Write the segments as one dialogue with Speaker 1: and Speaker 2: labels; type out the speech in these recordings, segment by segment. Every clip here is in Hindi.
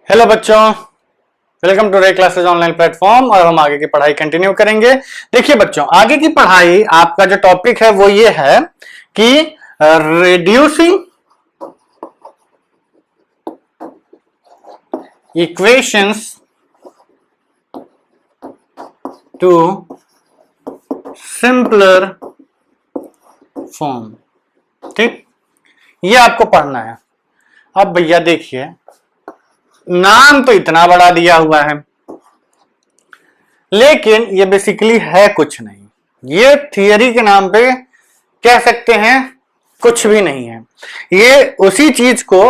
Speaker 1: हेलो बच्चों, वेलकम टू रे क्लासेस ऑनलाइन प्लेटफॉर्म। और हम आगे की पढ़ाई कंटिन्यू करेंगे। देखिए बच्चों, आगे की पढ़ाई आपका जो टॉपिक है वो ये है कि reducing equations to simpler form. ठीक, ये आपको पढ़ना है। अब भैया देखिए, नाम तो इतना बड़ा दिया हुआ है लेकिन ये बेसिकली है कुछ नहीं। ये थियरी के नाम पे कह सकते हैं कुछ भी नहीं है। ये उसी चीज को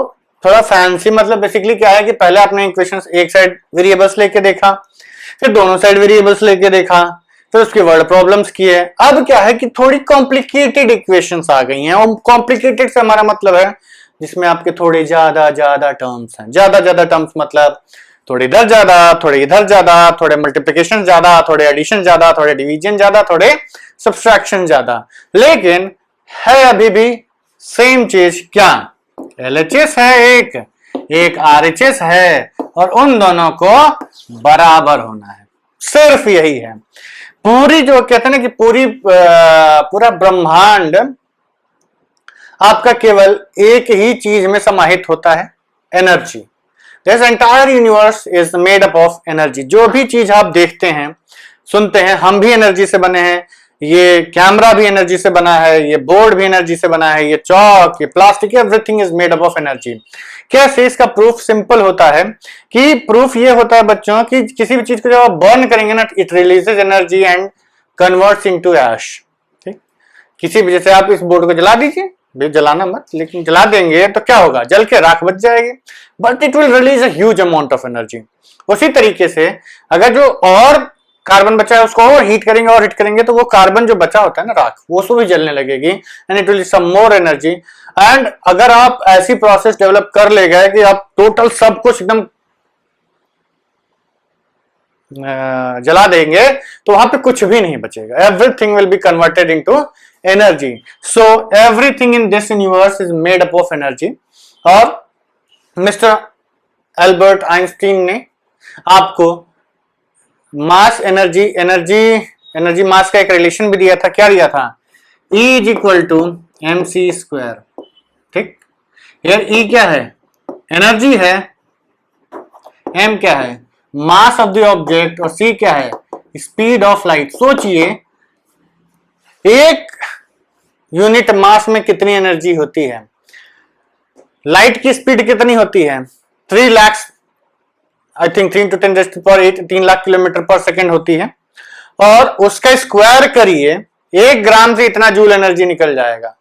Speaker 1: थोड़ा फैंसी, मतलब बेसिकली क्या है कि पहले आपने इक्वेशंस एक साइड वेरिएबल्स लेके देखा, फिर दोनों साइड वेरिएबल्स लेके देखा, फिर उसके वर्ड प्रॉब्लम्स किए। अब क्या है कि थोड़ी कॉम्प्लिकेटेड इक्वेशंस आ गई हैं। और कॉम्प्लिकेटेड से हमारा मतलब है जिसमें आपके थोड़े ज्यादा ज्यादा टर्म्स हैं। ज्यादा ज्यादा टर्म्स मतलब थोड़े इधर ज्यादा, थोड़े इधर ज्यादा, थोड़े मल्टीप्लिकेशन ज्यादा, थोड़े एडिशन ज्यादा, थोड़े डिवीजन ज्यादा, थोड़े सब्सट्रैक्शन ज्यादा। लेकिन है अभी भी सेम चीज। क्या? एलएचएस है एक आरएचएस है, और उन दोनों को बराबर होना है। सिर्फ यही है। पूरी जो कहते हैं ना कि पूरा ब्रह्मांड आपका केवल एक ही चीज में समाहित होता है, energy. This entire universe is made up of energy. जो भी चीज आप देखते हैं, सुनते हैं, हम भी एनर्जी से बने हैं। ये कैमरा भी एनर्जी से बना है, ये बोर्ड भी एनर्जी से बना है, ये चौक, ये plastic, everything is made up of energy. कैसे? इसका प्रूफ सिंपल होता है कि प्रूफ ये होता है बच्चों कि किसी भी चीज को जब आप बर्न करेंगे ना, it releases energy and converts into ash. ठीक, किसी भी, जैसे आप इस बोर्ड को जला दीजिए, भी जलाना मत, लेकिन जला देंगे तो क्या होगा? जल के राख बच जाएगी, but it will release a huge amount of energy. उसी तरीके से अगर जो और कार्बन बचा है उसको और हीट करेंगे और हीट करेंगे तो वो कार्बन जो बचा होता है ना, राख, वो उसको भी जलने लगेगी and it will some more energy. And अगर आप ऐसी प्रोसेस डेवलप कर ले गए कि आप टोटल सब कुछ एकदम जला देंगे तो वहां पे कुछ भी नहीं बचेगा। Everything will be converted into energy. So everything in this universe is made up of energy. और मिस्टर एल्बर्ट आइंस्टीन ने आपको मास एनर्जी एनर्जी मास का एक रिलेशन भी दिया था। क्या दिया था? E is equal to m c square. ठीक, यार E क्या है? एनर्जी है। M क्या है? Mass of the object. और C क्या है? Speed of light. सोचिए, एक यूनिट मास में कितनी एनर्जी होती है? लाइट की स्पीड कितनी होती है? 3 lakh, I think 3 × 10⁸, 3 lakh kilometre पर सेकेंड होती है। और उसका स्क्वायर करिए, 1 ग्राम से इतना जूल एनर्जी निकल जाएगा।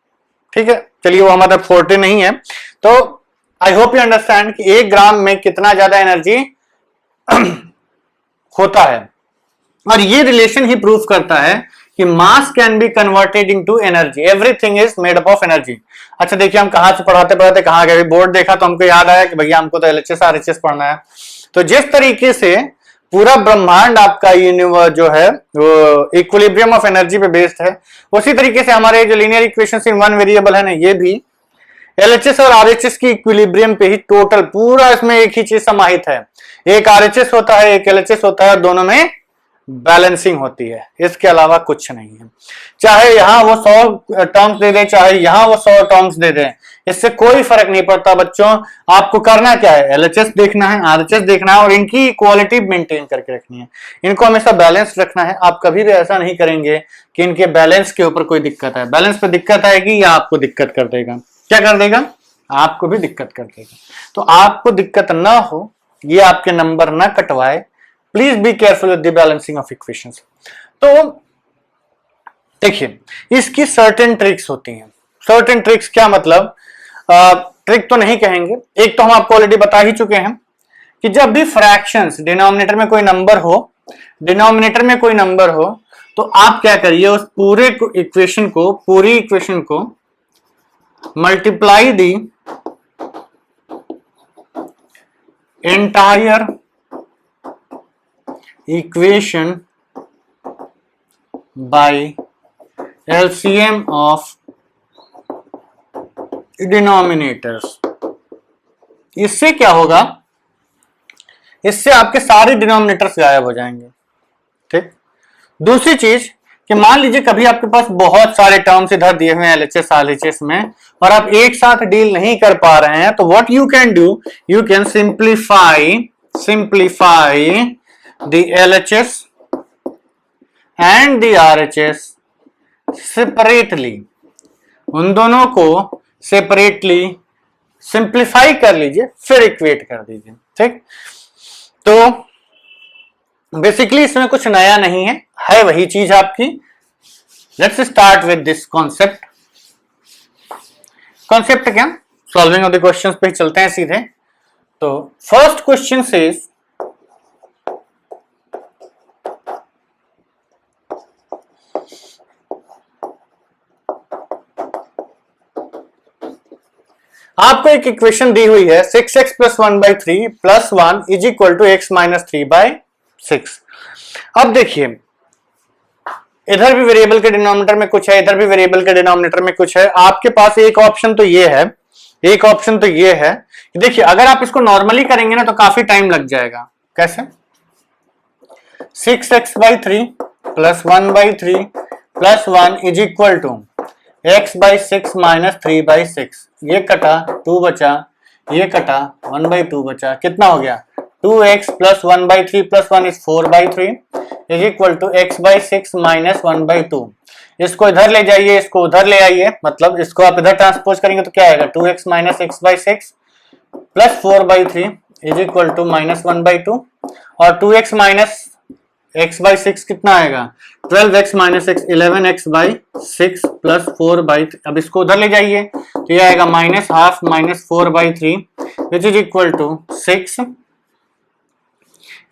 Speaker 1: ठीक है, चलिए वो हमारा 40 नहीं है। तो आई होप यू अंडरस्टैंड कि 1 ग्राम में कितना ज्यादा एनर्जी होता है। और ये रिलेशन ही प्रूफ करता है कि मास can be converted into energy. Everything is made up of energy. अच्छा देखिए, हम कहां से पढ़ाते पढ़ाते कहां गए? बोर्ड देखा तो हमको याद आया कि भैया हमको तो एलएचएस आरएचएस पढ़ना है। तो जिस तरीके से पूरा ब्रह्मांड आपका यूनिवर्स जो है वो इक्विलिब्रियम ऑफ एनर्जी पे बेस्ड है, उसी तरीके से हमारे जो linear equations in one variable है ना, ये भी एलएचएस और आरएचएस की इक्विलिब्रियम पे ही टोटल पूरा इसमें एक ही चीज समाहित है। एक आरएचएस होता है, एक एलएचएस होता है, और दोनों में बैलेंसिंग होती है। इसके अलावा कुछ नहीं है। चाहे यहां वो 100 टर्म्स दे दे, चाहे यहां वो 100 टर्म्स दे दे, इससे कोई फर्क नहीं पड़ता बच्चों। आपको करना क्या है? एलएचएस देखना है, आरएचएस देखना है, और इनकी क्वालिटी मेंटेन करके रखनी है। इनको हमेशा बैलेंस रखना है। आप कभी भी ऐसा नहीं करेंगे कि इनके बैलेंस के ऊपर कोई दिक्कत है। बैलेंस पे दिक्कत आएगी या आपको दिक्कत कर देगा। क्या कर देगा? आपको भी दिक्कत कर देगा। तो आपको दिक्कत ना हो, ये आपके नंबर ना कटवाए, please be careful with the balancing of equations. तो देखिए, इसकी सर्टेन ट्रिक्स होती हैं। सर्टेन ट्रिक्स क्या मतलब? ट्रिक तो नहीं कहेंगे, एक तो हम आपको ऑलरेडी बता ही चुके हैं कि जब भी फ्रैक्शंस, डिनोमिनेटर में कोई नंबर हो, तो आप क्या करिए, उस पूरी इक्वेशन को multiply the entire equation by LCM of denominators. इससे क्या होगा इससे आपके सारे डिनोमिनेटर्स गायब हो जाएंगे। ठीक। दूसरी चीज कि मान लीजिए कभी आपके पास बहुत सारे टर्म्स इधर दिए हुए हैं एलएचएस आरएचएस में और आप एक साथ डील नहीं कर पा रहे हैं, तो what you can do, you can simplify the LHS and the RHS separately. उन दोनों को सेपरेटली सिंप्लीफाई कर लीजिए, फिर इक्वेट कर दीजिए। ठीक। तो बेसिकली इसमें कुछ नया नहीं है वही चीज आपकी। Let's start with this concept. Concept क्या, सॉल्विंग ऑफ द क्वेश्चंस पे चलते हैं सीधे। तो फर्स्ट क्वेश्चन सेज आपको एक इक्वेशन दी हुई है 6x + 1/3 + 1 = x - 3/6। अब देखिए इधर भी वेरिएबल के डिनोमिनेटर में कुछ है, इधर भी वेरिएबल के डिनोमिनेटर में कुछ है। आपके पास एक ऑप्शन तो ये है, एक ऑप्शन तो ये है। देखिए अगर आप इसको नॉर्मली करेंगे ना तो काफी टाइम लग जाएगा। कैसे, 6x/3 + 1/3 + 1 = x/6 - 3/6। ये कटा 2 बचा, ये कटा 1/2 बचा, कितना हो गया 2x + 1/3 + 1 = 4/3 = x/6 - 1/2। इसको इधर ले जाइए, इसको उधर ले आइए, मतलब इसको आप इधर ट्रांसपोज करेंगे तो क्या आएगा 2x - x/6 + 4/3 = -1/2 और 2x - x/6 कितना आएगा 12x - x 11x/6 + 4/3। अब इसको उधर ले जाइए तो ये आएगा -½ - 4/3 = 6।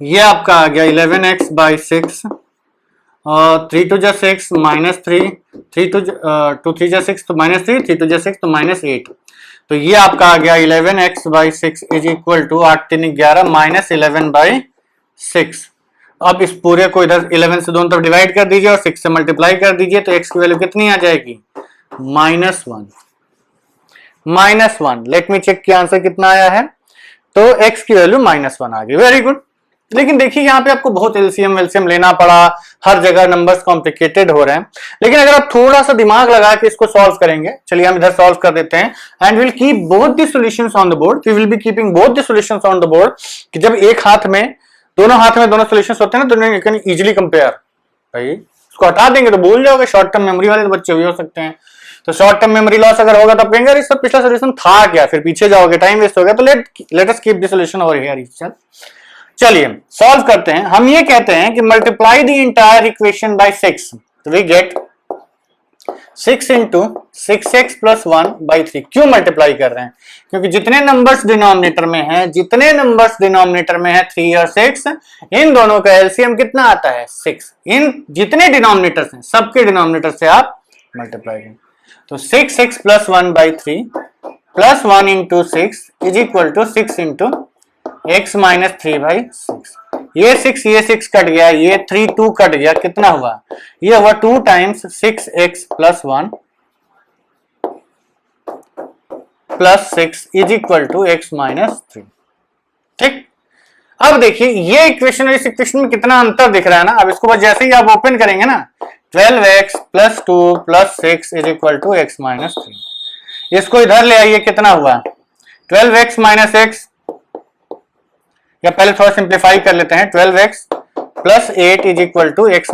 Speaker 1: ये आपका आ गया 11x/6 और 3 × 6 -3, 2 3 × 6 तो -3, 3 × 6 तो -8। तो ये आपका आ गया 11x/6 = 8 3 11 -11/6। अब इस पूरे को इधर 11 से दोनों तरफ डिवाइड कर दीजिए और 6 से मल्टीप्लाई कर दीजिए तो x की वैल्यू कितनी आ जाएगी -1। लेट मी चेक कि आंसर कितना आया है। तो x की वैल्यू -1 आ गई। Very good. लेकिन देखिए यहाँ पे आपको बहुत एलसीएम वेलसीएम लेना पड़ा, हर जगह नंबर्स कॉम्प्लिकेटेड हो रहे हैं। लेकिन अगर आप थोड़ा सा दिमाग लगा के इसको सॉल्व करेंगे, चलिए हम इधर सॉल्व कर देते हैं and will keep both the solutions on the board. We will be keeping both the solutions on the board कि जब एक हाथ में दोनों सॉल्यूशंस होते हैं ना तो यू कैन इजीली कंपेयर। भाई इसको हटा देंगे तो भूल जाओगे, शॉर्ट टर्म मेमोरी वाले तो बच्चे भी हो सकते हैं। तो शॉर्ट टर्म मेमोरी लॉस अगर होगा तो आप कहेंगे इसका पिछला सॉल्यूशन था क्या, फिर पीछे जाओगे, टाइम वेस्ट हो गया। तो let us keep the solution over here. चलिए सॉल्व करते हैं। हम ये कहते हैं कि multiply the entire equation by 6 तो वी गेट 6 × 6x + 1/3। क्यों मल्टीप्लाई कर रहे हैं, क्योंकि जितने नंबर्स डिनोमिनेटर में है 3 और 6, इन दोनों का एलसीएम कितना आता है 6। इन जितने डिनोमिनेटर्स हैं सबके डिनोमिनेटर से आप मल्टीप्लाई करें। तो 6x + 1/3 + 1 × 6 = 6 × x - 3/6। ये 6 कट गया, ये 3 2 कट गया, कितना हुआ ये हुआ 2 × 6x + 1 + 6 = x - 3। ठीक। अब देखिए ये इक्वेशन और इस इक्वेशन में कितना अंतर दिख रहा है ना। अब इसको बस जैसे ही आप ओपन करेंगे ना 12x + 2 + 6 = x - 3। इसको इधर ले आइए, कितना हुआ 12x - x, या पहले थोड़ा सिंप्लीफाई कर लेते हैं 12x + 8 = x -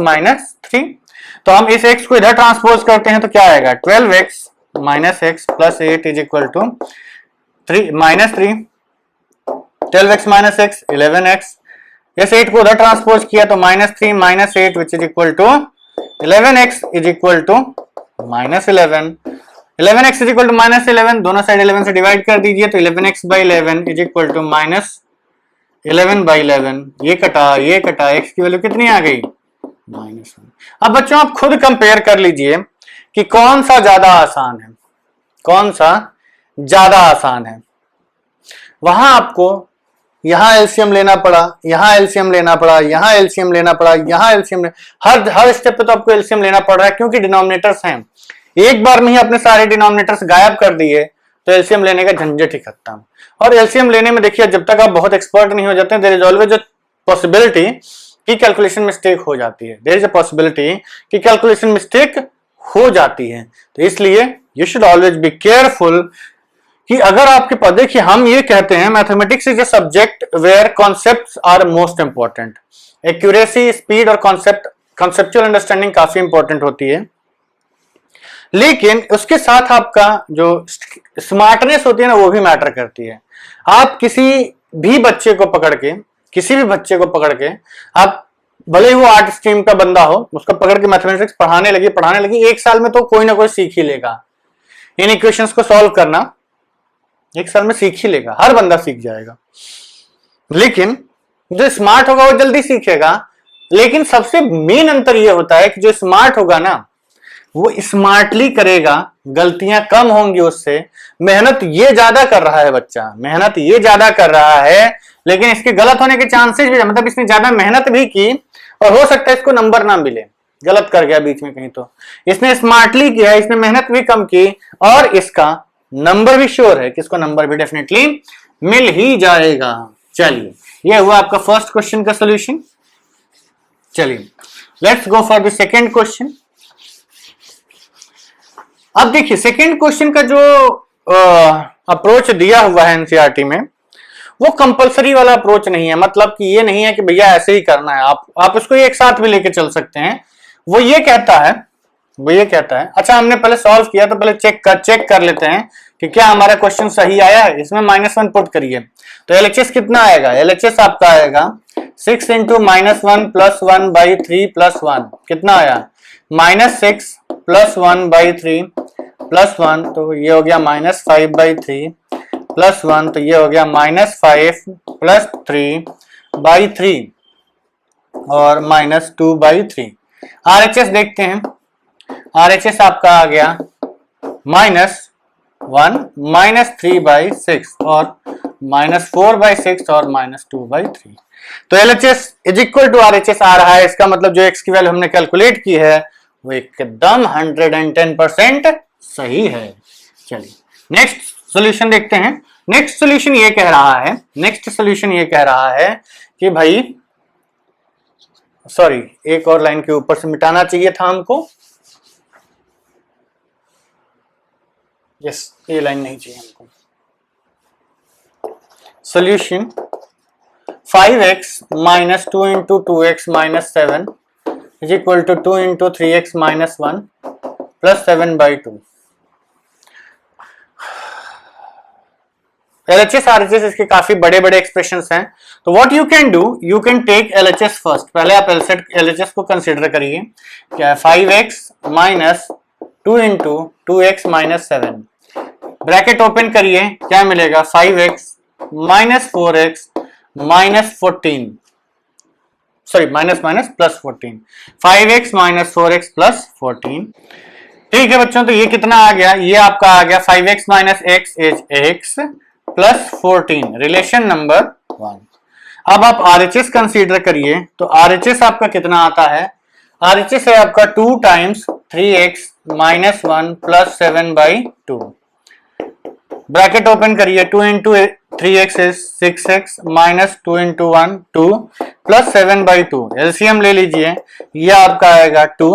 Speaker 1: 3। तो हम इस x को इधर ट्रांसपोज करते हैं तो क्या आएगा 12x - x + 8 = 3 -3, 12x - x 11x। इस 8 को उधर ट्रांसपोज किया तो -3 - 8 = 11x -11। 11x -11, दोनों साइड 11 से डिवाइड कर दीजिए तो 11x/11 = -11/11। ये कटा x की वैल्यू कितनी आ गई -1। अब बच्चों आप खुद कंपेयर कर लीजिए कि कौन सा ज्यादा आसान है, कौन सा ज्यादा आसान है। वहां आपको यहां एलसीएम लेना पड़ा, यहां एलसीएम लेना पड़ा, यहां एलसीएम लेना पड़ा, यहां एलसीएम हर स्टेप पे तो आपको एलसीएम लेना पड़ रहा है क्योंकि डिनोमिनेटर्स हैं। एक बार में ही अपने सारे डिनोमिनेटर्स गायब कर दिए तो एलसीएम लेने का झंझट ही खत्म। और एलसीएम लेने में देखिए जब तक आप बहुत एक्सपर्ट नहीं हो जाते there is always a possibility कि कैलकुलेशन मिस्टेक हो जाती है, देयर इज अ पॉसिबिलिटी कि कैलकुलेशन मिस्टेक हो जाती है। तो इसलिए you should always be careful कि अगर आपके पास, देखिए हम ये कहते हैं mathematics is a subject where concepts are most important. Accuracy, speed और कॉन्सेप्चुअल अंडरस्टैंडिंग काफी इंपॉर्टेंट होती है, लेकिन उसके साथ आपका जो स्मार्टनेस होती है ना वो भी मैटर करती है। आप किसी भी बच्चे को पकड़ के आप भले ही वो आर्ट स्ट्रीम का बंदा हो, उसको पकड़ के मैथमेटिक्स पढ़ाने लगी 1 साल में तो कोई ना कोई सीख ही लेगा। इन इक्वेशंस को सॉल्व करना 1 साल में सीख ही लेगा, हर बंदा सीख जाएगा। लेकिन जो स्मार्ट होगा वो जल्दी सीखेगा। लेकिन सबसे मेन अंतर ये होता है कि जो स्मार्ट होगा ना वो स्मार्टली करेगा, गलतियां कम होंगी उससे। मेहनत ये ज्यादा कर रहा है बच्चा, मेहनत ये ज्यादा कर रहा है, लेकिन इसके गलत होने के चांसेस भी, मतलब इसने ज्यादा मेहनत भी की और हो सकता है इसको नंबर ना मिले, गलत कर गया बीच में कहीं। तो इसने स्मार्टली किया, इसने मेहनत भी कम की और इसका नंबर भी श्योर है कि इसको नंबर भी डेफिनेटली मिल ही जाएगा। चलिए ये हुआ आपका फर्स्ट क्वेश्चन का सोल्यूशन। चलिए let's go for the second question. अब देखिए सेकेंड क्वेश्चन का जो अप्रोच दिया हुआ है एनसीईआरटी में वो कंपलसरी वाला अप्रोच नहीं है, मतलब कि ये नहीं है कि भैया ऐसे ही करना है, आप इसको एक साथ भी लेके चल सकते हैं। वो ये कहता है अच्छा हमने पहले सॉल्व किया तो पहले चेक कर लेते हैं कि क्या हमारा क्वेश्चन सही आया है। इसमें -1 पुट करिए तो एलएचएस कितना आएगा, एलएचएस आपका आएगा 6 × -1 + 1/3 + 1 कितना आया -6 + 1/3 + 1 तो ये हो गया -5/3 + 1 तो ये हो गया -5 + 3/3 और -2/3। आरएचएस देखते हैं, आरएचएस आपका आ गया -1 -3/6 और -4/6 और -2/3। तो LHS is equal to RHS आ रहा है। इसका मतलब जो एक्स की वैल्यू हमने कैलकुलेट की है वो एकदम 110% सही है। चलिए नेक्स्ट सॉल्यूशन देखते हैं। नेक्स्ट सॉल्यूशन ये कह रहा है कि भाई सॉरी एक और लाइन के ऊपर से मिटाना चाहिए था हमको, यस ये लाइन नहीं चाहिए हमको। Solution 5x - 2 × 2x - 7 is equal to 2 × 3x - 1 + 7/2। LHS RHS इसके काफी बड़े बड़े एक्सप्रेशंस हैं। तो what you can do, you can take LHS first. पहले आप LHS को कंसिडर करिए। क्या है 5x - 2 × 2x - 7 ब्रैकेट ओपन करिए, क्या मिलेगा 5x - 4x - 14 sorry minus +14 5x - 4x + 14। ठीक है बच्चों, तो ये कितना आ गया, ये आपका आ गया 5x - x is x + 14 relation number 1। अब आप RHS कंसीडर करिए तो RHS आपका कितना आता है, RHS है आपका 2 × 3x - 1 + 7/2। ब्रैकेट ओपन करिए 2 × 3x इज 6x - 2 × 1 2 + 7/2। एलसीएम ले लीजिए, ये आपका आएगा 2,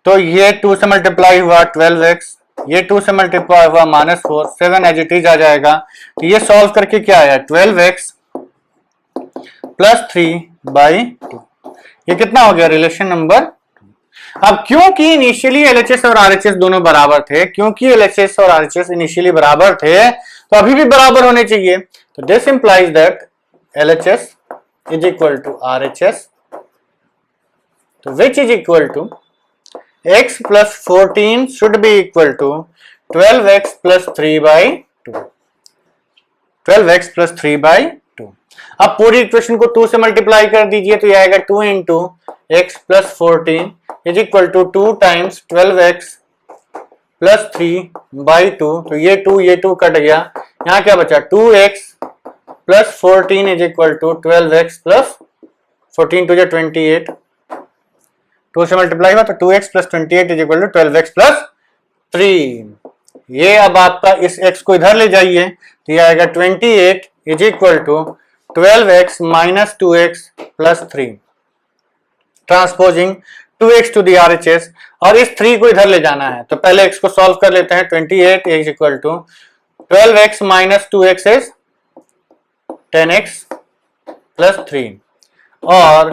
Speaker 1: तो ये 2 से मल्टीप्लाई हुआ 12x, ये 2 से मल्टीप्लाई हुआ -4, 7 एज इट इज आ जाएगा। तो ये सॉल्व करके क्या आया 12x + 3/2। ये कितना हो गया रिलेशन नंबर। अब क्योंकि इनिशियली LHS और RHS दोनों बराबर थे, क्योंकि LHS और RHS इनिशियली बराबर थे तो अभी भी बराबर होने चाहिए। तो this implies that LHS is equal to RHS, तो which is equal to x + 14 should be equal to 12x + 3/2। 12x + 3/2। अब पूरी इक्वेशन को 2 से मल्टीप्लाई कर दीजिए तो ये आएगा 2 × x + 14 is equal to 2 × 12x + 3/2। तो ये 2 कट गया, यहाँ क्या बचा 2x + 14 is equal to 12x + 14 2 28, 2 से मल्टीप्लाई हुआ तो 2x + 28 is equal to 12x + 3। ये अब आपका इस x को इधर ले जाइए तो ये आएगा 28 is equal to 12x minus 2x plus 3 transposing 2x to the RHS, और इस 3 को इधर ले जाना है तो पहले x को सॉल्व कर लेते हैं। 28 is equal to 12x minus 2x is 10x plus 3 और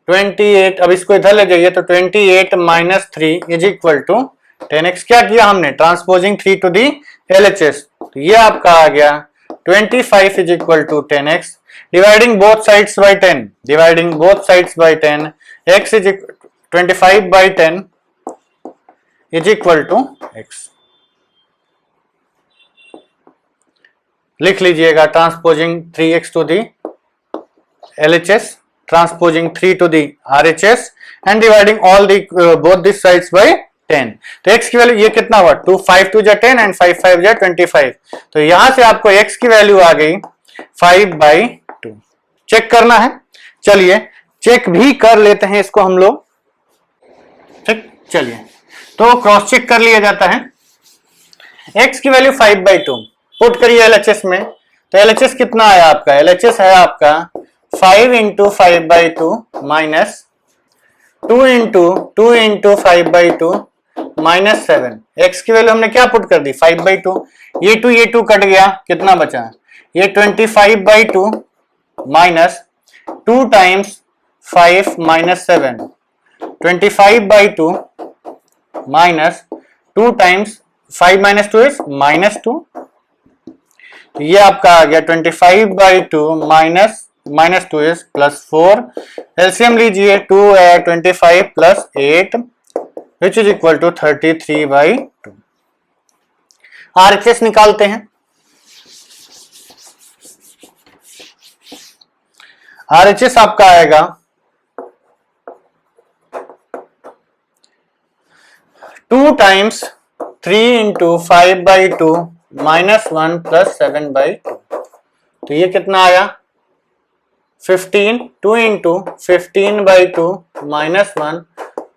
Speaker 1: 28, अब इसको इधर ले जाइए तो 28 minus 3 is equal to 10x। क्या किया हमने, ट्रांसपोजिंग 3 टू दी LHS, तो ये आपका आ गया 25 is equal to 10x dividing both sides by 10, dividing both sides by 10, x is 25 by 10 is equal to x। लिख लीजिएगा transposing 3x to the LHS, transposing 3 to the RHS and dividing all the both these sides by 10। तो x की वैल्यू ये कितना हुआ, 2 5 2 जा 10 एंड 5 5 जा 25, तो यहां से आपको x की वैल्यू आ गई 5/2। चेक करना है, चलिए चेक भी कर लेते हैं इसको हम लोग। ठीक, चलिए तो क्रॉस चेक कर लिया जाता है। x की वैल्यू 5/2 पुट करिए LHS में, तो LHS कितना आया आपका, LHS है आपका 5 into 5/2 minus 2 into 5/2 minus 7। x की वैल्यू हमने क्या पुट कर दी, 5/2, ये 2 कट गया, कितना बचा, ये 25/2 minus 2 times 5 minus 7, 25/2 minus 2 times 5 minus 2 is minus 2, ये आपका आ गया 25/2 माइनस 2 इज प्लस 4। एलसीएम लीजिए, 2 है 25 plus 8 which is equal to 33/2। RHS निकालते हैं। RHS आपका आएगा 2 टाइम्स 3 इंटू 5/2 माइनस 1 प्लस 7/2, तो ये कितना आया 15, 2 into 15/2 minus 1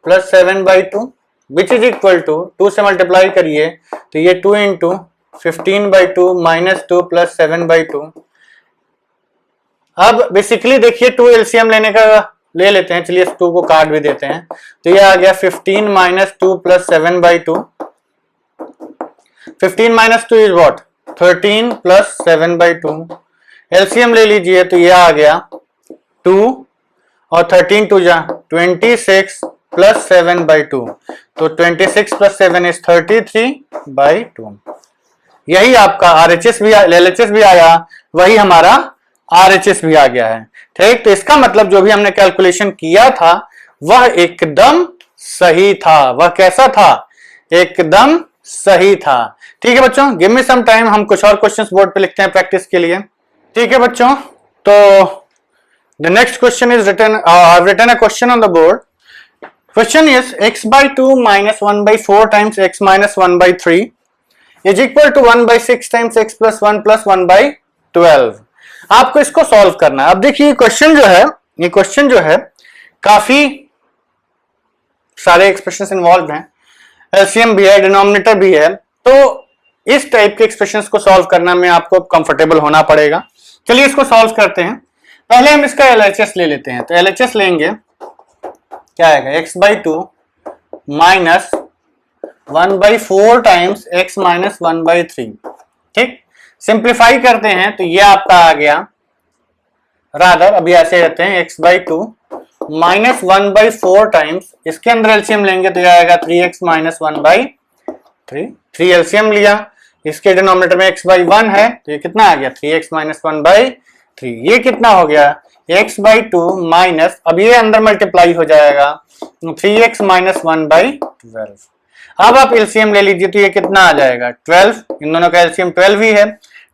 Speaker 1: plus 7/2 which is equal to 2 से मल्टीप्लाई करिए तो ये 2 इंटू 15/2 माइनस 2 प्लस 7/2। अब बेसिकली देखिए 2 एलसीएम लेने का ले लेते हैं, चलिए 2 को काट भी देते हैं, तो ये आ गया 15 minus 2 plus 7/2। 15 minus 2 is what, 13 plus 7/2। LCM ले लीजिए तो ये आ गया 2 और 13 2 जा 26 प्लस 7/2, तो 26 प्लस 7 इज 33/2। यही आपका RHS भी LHS भी आया, वही हमारा RHS भी आ गया है। ठीक, तो इसका मतलब जो भी हमने कैलकुलेशन किया था वह एकदम सही था। वह कैसा था, एकदम सही था। ठीक है बच्चों, गिव मी सम टाइम, हम कुछ और क्वेश्चंस बोर्ड पे लिखते हैं प्रैक्टिस के लिए। ठीक है बच्चों, तो the next question is written, I've written a question on the board. Question is x/2 minus 1/4 times x minus 1/3 is equal to 1/6 times x plus 1/12। आपको इसको सॉल्व करना है। अब देखिए क्वेश्चन जो है, ये क्वेश्चन जो है काफी सारे एक्सप्रेशंस इन्वॉल्व हैं, एलसीएम भी है, डिनोमिनेटर भी है, तो इस टाइप के एक्सप्रेशंस को सॉल्व करना में आपको कंफर्टेबल होना पड़ेगा। चलिए इसको सॉल्व करते हैं। पहले हम इसका LHS ले लेते हैं, तो LHS लेंगे, क्या आएगा x/2 minus 1/4 times x minus 1/3। ठीक, सिंप्लीफाई करते हैं तो ये आपका आ गया, रादर अभी ऐसे रहते हैं, x/2 माइनस 1/4 टाइम्स, इसके अंदर एलसीएम लेंगे तो ये आएगा 3x माइनस 1/3। 3 एलसीएम लिया, इसके डिनोमिनेटर में x/1 है तो ये कितना आ गया 3x माइनस 1/3। ये कितना हो गया x/2 माइनस, अब ये अंदर मल्टीप्लाई हो जाएगा 3x माइनस 1/12। अब आप एलसीएम ले लीजिए तो ये कितना आ जाएगा 12, इन दोनों का एलसीएम 12 ही है,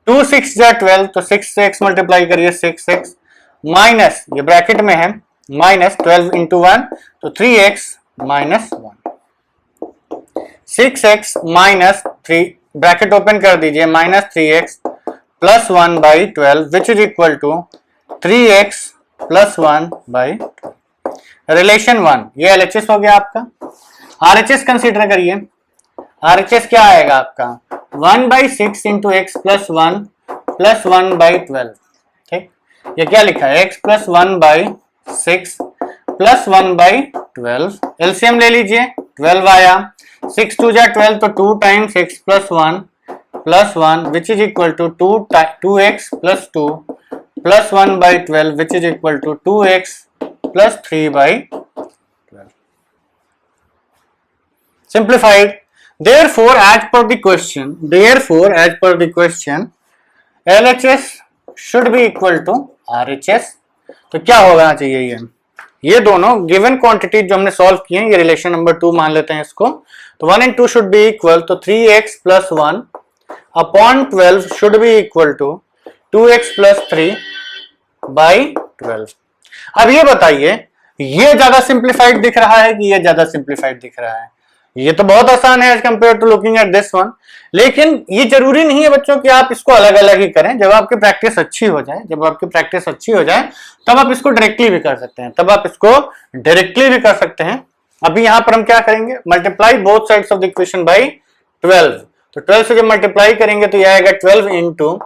Speaker 1: 2 6 जा 12, तो 6 से x मल्टीप्लाई करिए 6x माइनस, ये ब्रैकेट में है, माइनस 12 इंटू 1 तो 3x minus 1, 6x minus 3 bracket open कर दीजिए, minus 3x plus 1/12 which is equal to 3x plus 1/12। Relation 1, ये LHS हो गया आपका। RHS कंसीडर करिए, RHS क्या आएगा आपका 1/6 इंटू एक्स प्लस 1 ठीक, ये क्या लिखा है, x प्लस 1/6 प्लस 1/12, एलसीएम ले लीजिए, 12 आया, 6 2 जा 12 तो 2 times x plus 1 which is equal to 2x plus 2 plus 1/12 which is equal to 2x plus 3/12. Simplified. Therefore, as per the question, LHS should be equal to RHS. तो क्या होना चाहिए, ये दोनों गिवन क्वांटिटी जो हमने सॉल्व किए हैं, ये रिलेशन नंबर 2 मान लेते हैं इसको, तो 1 and 2 शुड बी इक्वल, तो 3x plus 1 upon 12 should be equal to 2x plus 3/12. अब ये बताइए, ये ज्यादा सिंप्लीफाइड दिख रहा है कि ये ज्यादा सिंप्लीफाइड दिख रहा है? ये तो बहुत आसान है as compare to looking at this one, लेकिन ये जरूरी नहीं है बच्चों कि आप इसको अलग अलग ही करें। जब आपकी प्रैक्टिस अच्छी हो जाए, तब आप इसको डायरेक्टली भी कर सकते हैं, अभी यहां पर हम क्या करेंगे, multiply both sides of the equation by 12, तो 12 से जब मल्टीप्लाई करेंगे तो यह आएगा 12 इंटू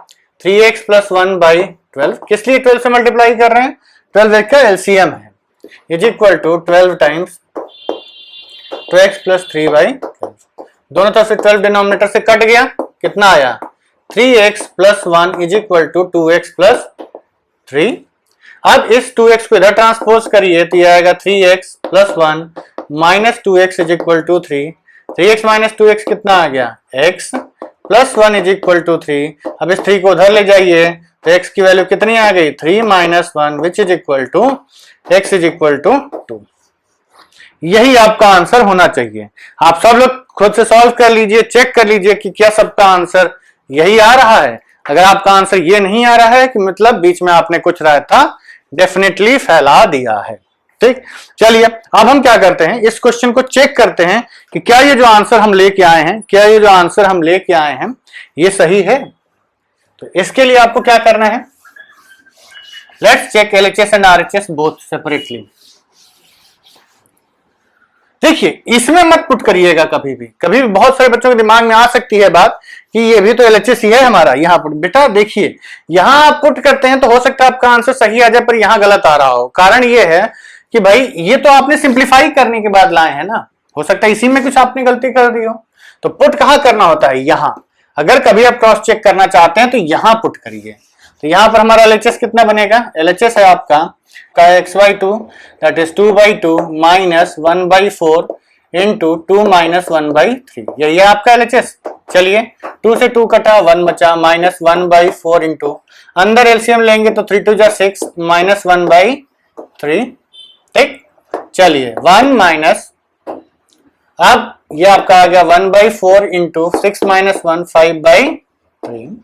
Speaker 1: 3x प्लस 1/12, किस लिए 12 से मल्टीप्लाई कर रहे हैं, 12 का एलसीएम है, is equal to 12 times 2x plus 3/12, दोनों तरफ से 12 डिनोमिनेटर से कट गया, कितना आया 3x plus 1 is equal to 2x plus 3। अब इस 2x को इधर ट्रांसपोज करिए तो यह आएगा 3x plus 1 minus 2x is equal to 3, 3x minus 2x कितना आ गया x plus 1 is equal to 3। अब इस 3 को उधर ले जाइए तो x की वैल्यू कितनी आ गई 3 minus 1 which is equal to x is equal to 2। यही आपका आंसर होना चाहिए। आप सब लोग खुद से सॉल्व कर लीजिए, चेक कर लीजिए कि क्या सबका आंसर यही आ रहा है। अगर आपका आंसर ये नहीं आ रहा है कि मतलब बीच में आपने कुछ रायता डेफिनेटली फैला दिया है। ठीक, चलिए अब हम क्या करते हैं, इस क्वेश्चन को चेक करते हैं कि क्या ये जो आंसर हम लेके आए हैं, ये सही है। तो इसके लिए आपको क्या करना है, let's check LHS and RHS both separately. देखिए इसमें मत पुट करिएगा कभी भी बहुत सारे बच्चों के दिमाग में आ सकती है बात कि ये भी तो एलएचएस ही है हमारा, यहाँ पुट, बेटा देखिए यहाँ आप पुट करते हैं तो हो सकता है आपका आंसर सही आ जाए पर यहाँ गलत आ रहा हो। कारण ये है कि भाई ये तो आपने सिंप्लीफाई करने के बाद लाए हैं ना, हो सकता है इसी में कुछ आपने गलती कर दी हो। तो पुट कहाँ करना होता है, यहाँ। अगर कभी आप क्रॉस चेक करना चाहते हैं तो यहाँ पुट करिए। तो यहाँ पर हमारा एलएचएस कितना बनेगा, एलएचएस है आपका x/2 that is 2/2 minus 1/4 into 2 minus 1/3, यही है आपका एलएचएस। चलिए 2 से 2 कटा, 1 बचा, माइनस 1/4 इंटू अंदर एलसीएम लेंगे तो 3 2 जा 6 माइनस 1/3। ठीक, चलिए 1 माइनस, अब ये आपका आ गया 1/4 इंटू 6 माइनस 1 5/3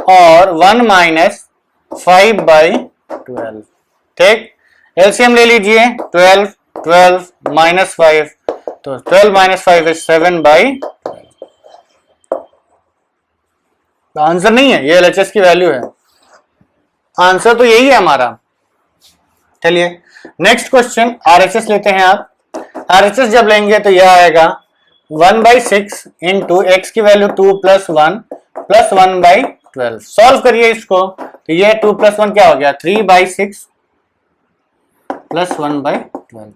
Speaker 1: और 1 माइनस 5/12। ठीक, एलसीएम ले लीजिए 12 माइनस 5, तो 12 माइनस 5 इज 7/12। आंसर नहीं है, ये एलएचएस की वैल्यू है, आंसर तो यही है हमारा। चलिए नेक्स्ट क्वेश्चन आरएचएस लेते हैं आप। आरएचएस जब लेंगे तो यह आएगा 1/6 इंटू एक्स की वैल्यू 2 प्लस 1 प्लस 1/12। सॉल्व करिए इसको तो ये 2 प्लस 1 क्या हो गया 3/6 प्लस 1/12,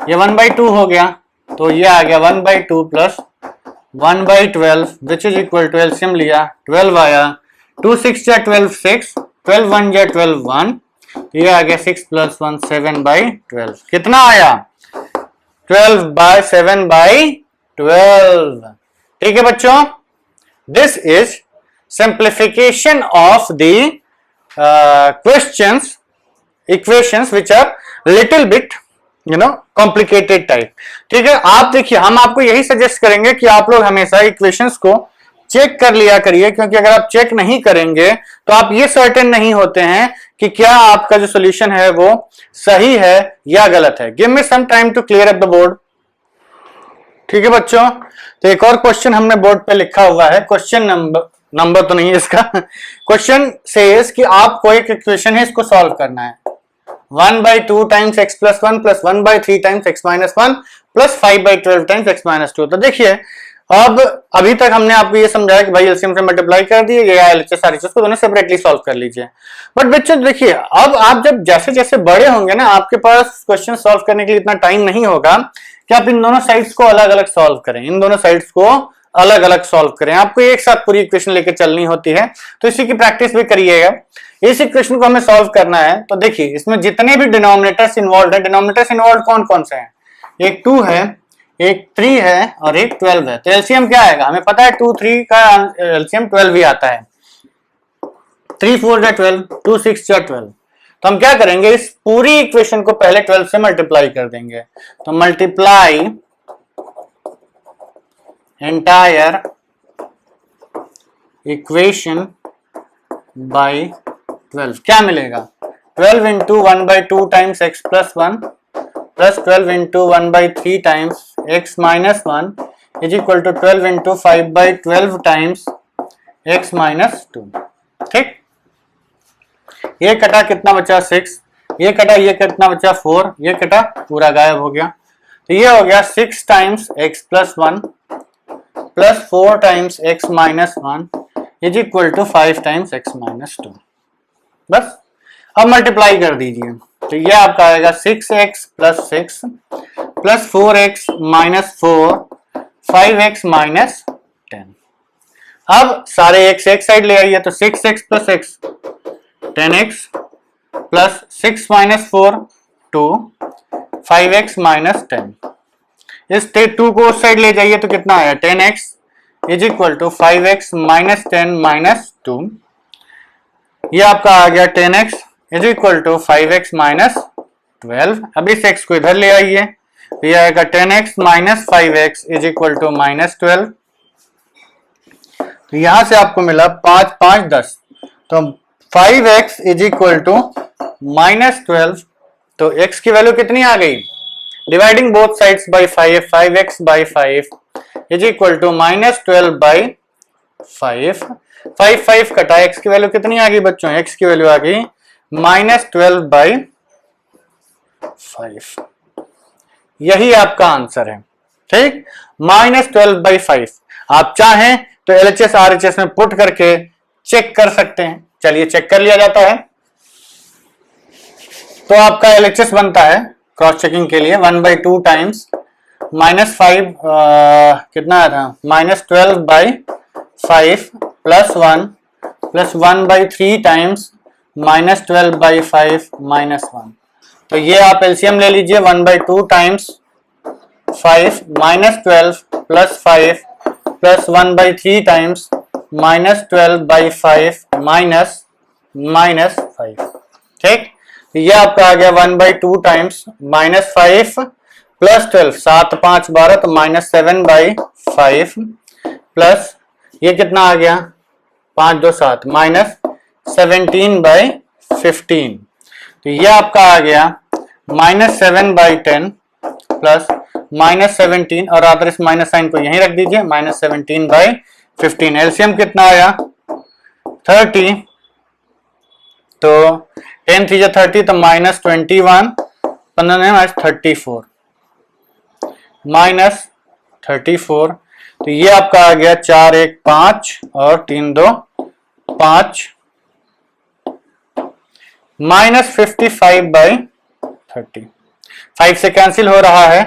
Speaker 1: ये 1/2 हो गया तो ये आ गया 1/2 plus 1/12 which is equal to, LCM लिया 12 आया, 2 6 जा 12 6, 12 1 जा 12 1, तो ये आ गया 6 प्लस 1 7/12। कितना आया 12/7/12। ठीक है बच्चों, this is simplification of the questions equations which are little bit complicated type. ठीक है, आप देखिए हम आपको यही सजेस्ट करेंगे कि आप लोग हमेशा इक्वेशंस को चेक कर लिया करिए, क्योंकि अगर आप चेक नहीं करेंगे तो आप ये सर्टेन नहीं होते हैं कि क्या आपका जो सॉल्यूशन है वो सही है या गलत है। Give me some time to clear up the board. ठीक है बच्चों, तो एक और क्वेश्चन हमने बोर्ड पे लिखा हुआ है, क्वेश्चन नंबर तो नहीं है इसका। क्वेश्चन सेज कि आपको एक इक्वेशन है, इसको सॉल्व करना है। 1/2 times x plus 1 plus 1/3 times x minus 1 plus 5/12 times x minus 2। तो देखिए अब अभी तक हमने आपको ये समझाया कि भाई एलसीएम से मल्टीप्लाई कर दिए, ये एलएचएस आरएचएस को दोनों सेपरेटली सॉल्व कर लीजिए। बट बच्चों देखिए, अब आप जब जैसे जैसे बड़े होंगे ना, आपके पास क्वेश्चन सॉल्व करने के लिए इतना टाइम नहीं होगा कि आप इन दोनों साइड्स को अलग अलग सॉल्व करें, इन दोनों साइड्स को अलग अलग सॉल्व करें। आपको एक साथ पूरी इक्वेशन लेकर चलनी होती है, तो इसी की प्रैक्टिस भी करिएगा। इस इक्वेशन को हमें सॉल्व करना है, तो देखिए इसमें जितने भी डिनोमिनेटर्स इन्वॉल्व है, डिनोमिनेटर्स इन्वॉल्व कौन कौन से हैं? एक 2 है, एक 3 है और एक 12 है। तो एलसीएम क्या आएगा? हमें पता है 2 3 का एलसीएम 12 ही आता है। 3 4 जा 12, 2 6 जा 12। तो हम क्या करेंगे, इस पूरी इक्वेशन को पहले 12 से मल्टीप्लाई कर देंगे। तो मल्टीप्लाई एंटायर इक्वेशन बाय 12, क्या मिलेगा? 12 into 1/2 times x plus 1 plus 12 into 1/3 times x minus 1 is equal to 12 into 5/12 times x minus 2। ठीक, ये कटा कितना बचा? 6, ये कटा, ये कितना बचा? 4, ये कटा, पूरा गायब हो गया। तो ये हो गया 6 times x plus 1 plus 4 times x minus 1 is equal to 5 times x minus 2। बस अब मल्टीप्लाई कर दीजिए, तो ये आपका आएगा 6x plus 6 plus 4x minus 4 5x minus 10। अब सारे x एक साइड ले आइए, तो 6x plus x 10x plus 6 minus 4 2 5x minus 10। इस 2 को उस साइड ले जाइए तो कितना आया? 10x is equal to 5x minus 10 minus 2। ये आपका आ गया 10x is equal to 5x minus 12। अब इस x को इधर ले आइए, तो ये आएगा 10x minus 5x is equal to minus 12। तो यहां से आपको मिला 5 5 10, तो 5x is equal to minus 12। तो x की वैल्यू कितनी आ गई? Dividing both sides by 5, 5x by 5 is equal to minus 12 by 5। 5 5 कटा, x की वैल्यू कितनी आ गई बच्चों? x की वैल्यू आ गई माइनस 12 बाय 5। यही आपका आंसर है। ठीक, माइनस 12 बाय 5। आप चाहें तो एलएचएस आरएचएस में पुट करके चेक कर सकते हैं। चलिए चेक कर लिया जाता है। तो आपका एलएचएस बनता है क्रॉस चेकिंग के लिए 1/2 टाइम्स माइनस 5 कितना आया था? Minus 12 by 5 plus 1 plus 1/3 times minus 12 by 5 minus 1। तो ये आप एलसीएम ले लीजिए, 1/2 times 5 minus 12 plus 5 plus 1/3 times minus 12 by 5 minus 5। ठीक, ये आपका आ गया 1/2 टाइम्स माइनस 5 प्लस 12, 7 5 12, तो माइनस 7 बाई 5 प्लस ये कितना आ गया? 5 2 7 माइनस 17 बाई 15। तो ये आपका आ गया माइनस 7 बाई 10 प्लस माइनस 17, और अदर इस माइनस साइन को यहीं रख दीजिए, माइनस 17 बाई 15। एलसीएम कितना आया? 30। तो 10 3 30, तो माइनस 21, 15 34 माइनस 34। तो ये आपका आ गया 4 1 5 और 3 2 5 माइनस 55 बाई 30। 5 से कैंसिल हो रहा है,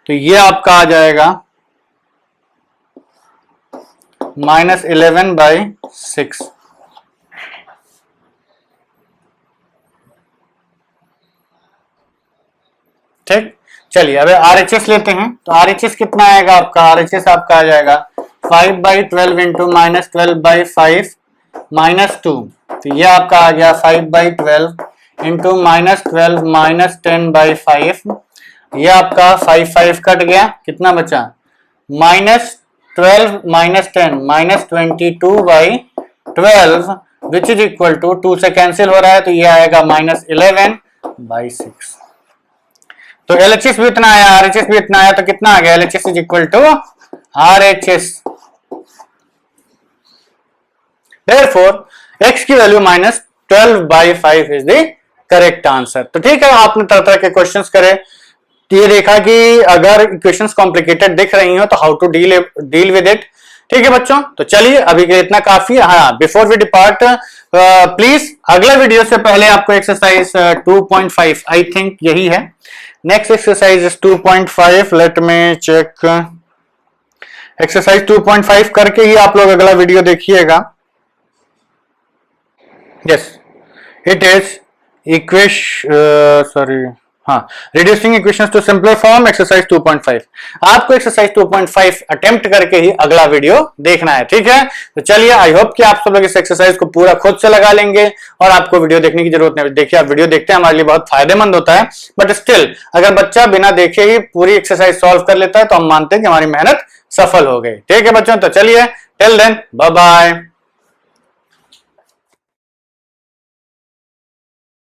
Speaker 1: तो ये आपका आ जाएगा माइनस 11 बाई 6। ठीक, चलिए अब आरएचएस लेते हैं। तो आरएचएस कितना आएगा आपका? आरएचएस आपका आ जाएगा 5/12 इंटू माइनस 12/5 माइनस 2। तो ये आपका आ गया 5/12 इंटू माइनस 12 माइनस 10/5। ये आपका 5 5 कट गया, कितना बचा? Minus 12 minus 10 minus 22/12 which is equal to 2 से कैंसिल हो रहा है, तो ये आएगा माइनस 11/6। तो एलएचएस भी इतना आया, आरएचएस भी इतना आया, तो कितना आ गया? LHS is equal to RHS. Therefore x की value minus 12/5 is the correct answer. तो ठीक है, आपने तरह तरह के क्वेश्चंस करे, ये देखा कि अगर इक्वेशंस कॉम्प्लिकेटेड दिख रही हो तो how to deal with it. ठीक है बच्चों, तो चलिए अभी के इतना काफी है। हाँ, बिफोर वी डिपार्ट प्लीज अगला वीडियो से पहले आपको एक्सरसाइज 2.5 आई थिंक यही है। Next exercise is 2.5। Let me check. Exercise 2.5 करके ही आप लोग अगला वीडियो देखिएगा। Yes, it is reducing equations to simpler form exercise 2.5। आपको एक्सरसाइज 2.5 अटेम्प्ट करके ही अगला वीडियो देखना है। ठीक है, तो चलिए आई होप कि आप सब लोग इस एक्सरसाइज को पूरा खुद से लगा लेंगे और आपको वीडियो देखने की जरूरत नहीं। देखिए, आप वीडियो देखते हैं, हमारे लिए बहुत फायदेमंद होता है, बट स्टिल अगर बच्चा बिना देखे ही पूरी एक्सरसाइज सॉल्व कर लेता है तो हम मानते हैं कि हमारी मेहनत सफल हो गई। ठीक है बच्चों, तो चलिए टिल देन बाय बाय।